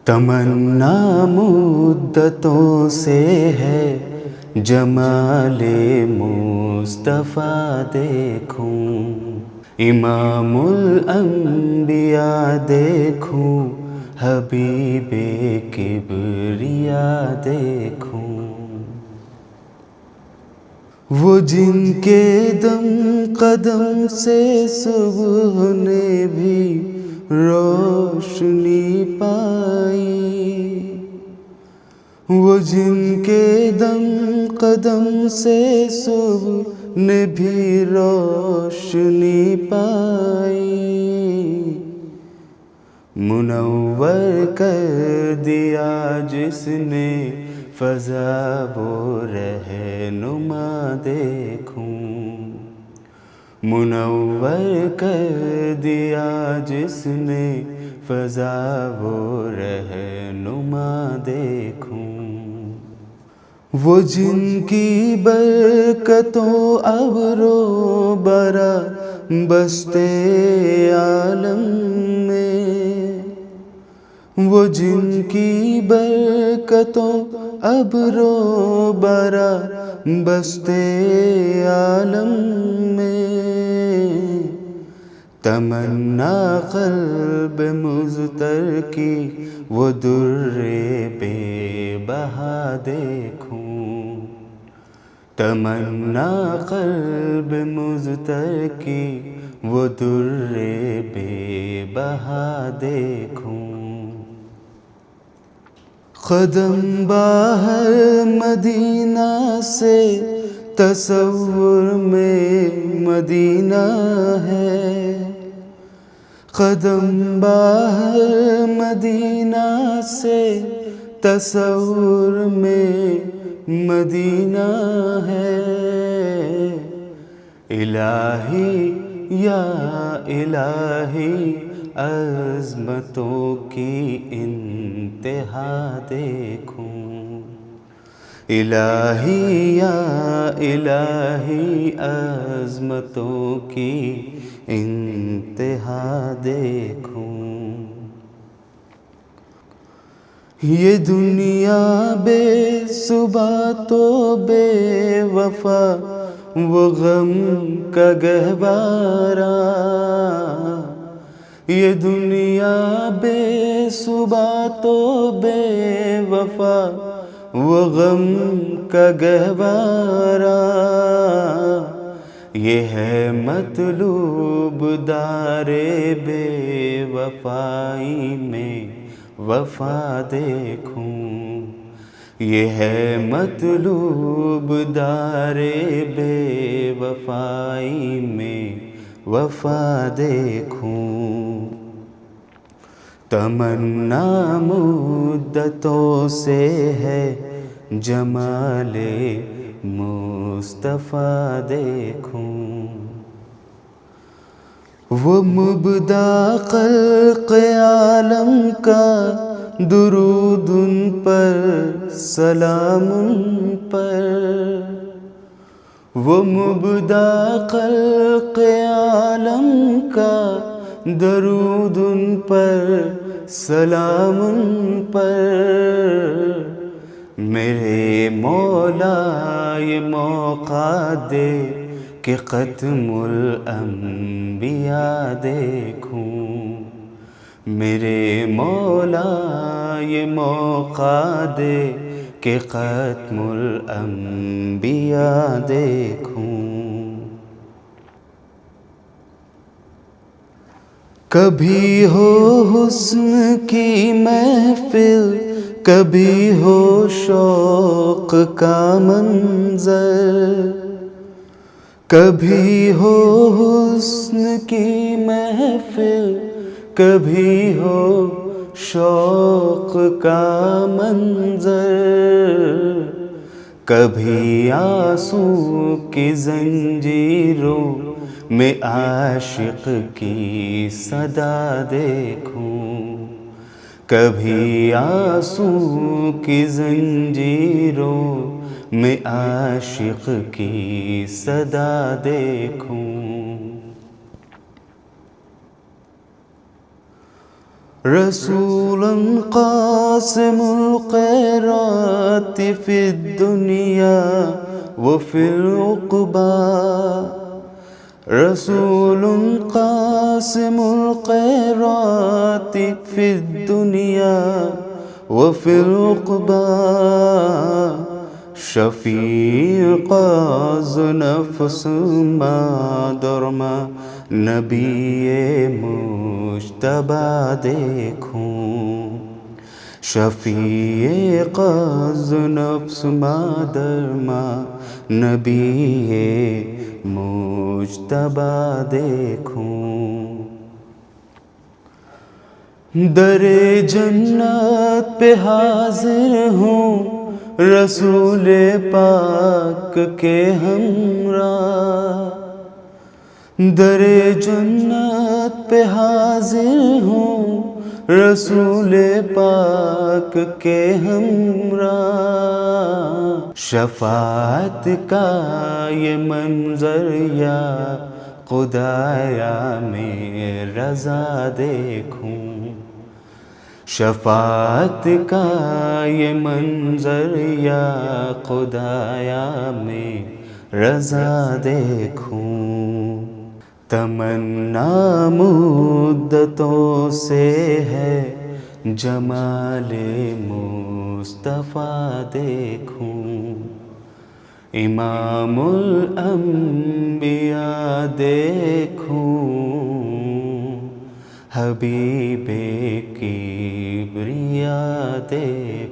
تمنا مدتوں سے ہے جمال مصطفیٰ دیکھوں، امام الانبیاء دیکھوں، حبیب کبریا دیکھوں، وہ جن کے دم قدم سے صبح نے بھی روشنی پائی، وہ جن کے دم قدم سے صبح نے بھی روشنی پائی، منور کر دیا جس نے فضا وہ رہنما دیکھوں، منور کر دیا جس نے فضا وہ رہنما دیکھوں، وہ جن کی برکتوں ابر و برا بستے عالم میں، وہ جن کی برکتوں ابر و برا بستے عالم میں، تمنا قلب مضطر کی وہ در بے بہا دیکھوں، تمنا قلب مضطر کی وہ در بے بہا دیکھوں، قدم باہر مدینہ سے تصور میں مدینہ ہے، قدم باہر مدینہ سے تصور میں مدینہ ہے، الہی یا الہی عظمتوں کی انتہا دیکھوں، الہی یا الہی عظمتوں کی انتہا دیکھوں، یہ دنیا بے صبح تو بے وفا وہ غم کا گہوارہ، یہ دنیا بے صبح تو بے وفا وہ غم کا گہوارہ، یہ ہے مطلوب دار بے وفائی میں وفا دیکھوں، یہ ہے مطلوب دار بے وفائی میں وفا دیکھوں، تمنا مدتوں سے ہے جمال مصطفیٰ دیکھوں، وہ مبدع خلق عالم کا درود ان پر سلام ان پر، وہ مبدع خلق عالم کا درود ان پر سلام ان پر، میرے مولا یہ موقع دے کہ ختم الانبیاء دیکھوں، میرے مولا یہ موقع دے کہ ختم الانبیاء دیکھوں، کبھی ہو حسن کی محفل، کبھی ہو شوق کا منظر، کبھی ہو حسن کی محفل، کبھی ہو شوق کا منظر، کبھی آنسو کی زنجیروں میں عاشق کی صدا دیکھوں، کبھی آنسو کی زنجیروں میں عاشق کی صدا دیکھوں، رسولا قاسم الخيرات في الدنيا وفي العقبى رسول قاسم الخيرات في الدنيا وفي العقبى شفیق از نفس ما درما نبی مجتبی دیکھوں شفیق از نفس ما درما نبی مجتبی دیکھوں در جنت پہ حاضر ہوں رسول پاک کے ہمراہ در جنت پہ حاضر ہوں رسول پاک کے ہمراہ شفاعت کا یہ منظر یا خدایا میں رضا دیکھوں شفاعت کا یہ منظر یا خدایا میں رضا دیکھوں تمنا مدتوں سے ہے جمال مصطفیٰ دیکھوں امام الانبیاء دیکھوں حبیب کبریا دیکھوں